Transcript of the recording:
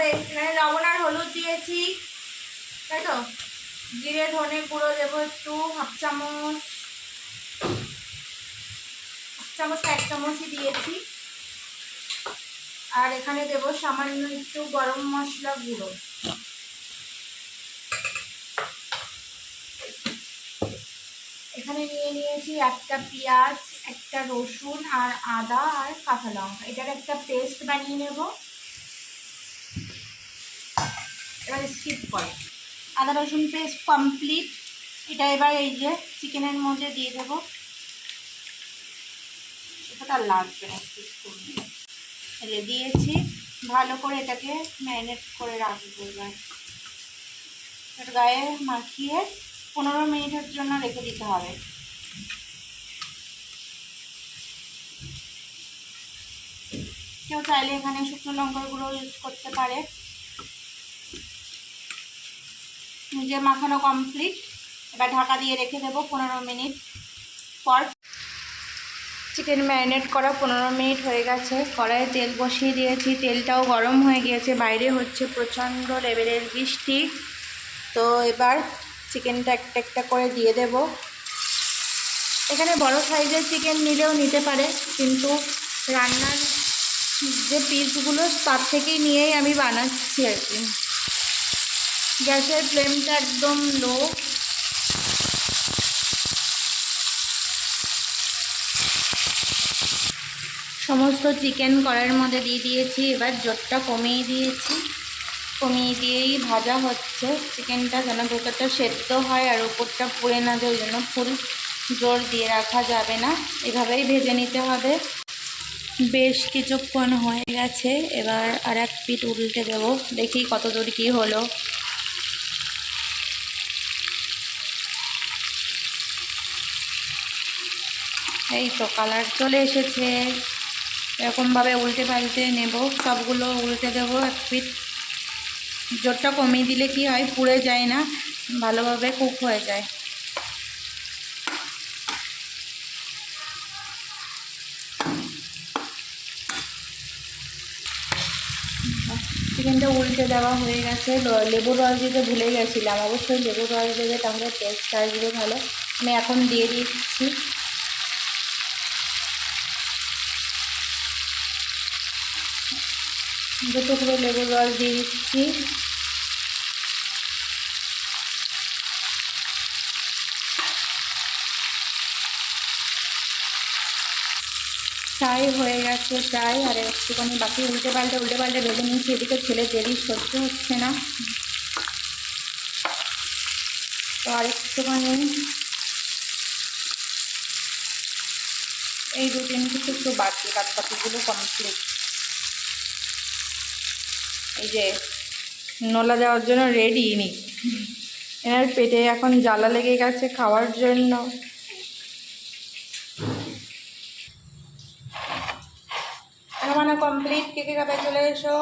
হবে। এখানে লবণ আর হলুদ দিয়েছি, তাই তো। জিরে ধনে গুঁড়ো দেবো একটু, হাফ চামচ, 1 চামচই দিয়েছি। আর এখানে দেবো সামান্য একটু গরম মশলা গুঁড়ো। এখানে নিয়ে নিয়েছি একটা পেঁয়াজ, একটা রসুন আর আদা আর কাঁচা লঙ্কা, এটার একটা পেস্ট বানিয়ে নেব। এবার স্কিপ করে আদা রসুন পেস্ট কমপ্লিট। এটা এবার এই যে চিকেনের মধ্যে দিয়ে দেবো। এটা লাগবে না, একটু দিয়েছি। ভালো করে এটাকে ম্যারিনেট করে রাখবো। এবার এটা গায়ে মাখিয়ে 15 মিনিটের জন্য রেখে দিতে হবে। কেউ চাইলে এখানে শুকনো লঙ্কার গুঁড়ো ইউজ করতে পারে। নিজে মাখানো কমপ্লিট। এবার ঢাকা দিয়ে রেখে দেবো 15 মিনিট পর। চিকেন ম্যারিনেট করা 15 মিনিট হয়ে গেছে। কড়াইয়ে তেল বসিয়ে দিয়েছি, তেলটাও গরম হয়ে গিয়েছে। বাইরে হচ্ছে প্রচণ্ড লেভেলের বৃষ্টি। তো এবার চিকেনটা একটা একটা করে দিয়ে দেব। এখানে বড় সাইজের চিকেন নিলেও নিতে পারে, কিন্তু রান্নার যে পিসগুলো তার থেকেই নিয়েই আমি বানাচ্ছি আর কি। গ্যাসের ফ্লেমটা একদম লো। সমস্ত চিকেন কড়াইয়ের মধ্যে দিয়ে দিয়েছি। এবার জোরটা কমিয়ে দিয়েছি, কমিয়ে দিয়েই ভাজা হচ্ছে চিকেনটা, যেন ভেতরটা সেদ্ধ হয় আর উপরটা পুড়ে না যায়। ওই জন্য ফুল জোর দিয়ে রাখা যাবে না, এভাবেই ভেজে নিতে হবে। বেশ কিছুক্ষণ হয়ে গেছে। এবার আর এক পিঠ উল্টে দেবো, দেখি কত দূর কী হলো। এই তো কালার চলে এসেছে। এরকমভাবে উল্টে পাল্টে নেব, সবগুলো উল্টে দেবো এক পিঠ। জোরটা কমিয়ে দিলে কি হয়, পুড়ে যায় না, ভালোভাবে কুক হয়ে যায়। চিকেনটা উল্টে দেওয়া হয়ে গেছে। লেবুর রস দিতে ভুলে গেছিলাম, অবশ্যই লেবুর রস দেবে, তাহলে টেস্ট আসবে ভালো। আমি এখন দিয়ে দিচ্ছি। দুটো করে লেবুর রস দিয়ে দিচ্ছি। প্রায় হয়ে গেছে, প্রায় আর একটুখানি বাকি। উল্টে পাল্টে ভেজে নিচ্ছি। এদিকে ছেলে দেরি সহ্য হচ্ছে না, তো আর একটুখানি এই 2-3 পিস একটু বাকি, বাকিগুলো কমপ্লিট। এই যে নলা দেওয়ার জন্য রেডি নি, এনার পেটে এখন জ্বালা লেগে গেছে খাওয়ার জন্য। মানে কমপ্লিট। কে কে খাবে চলে এসো।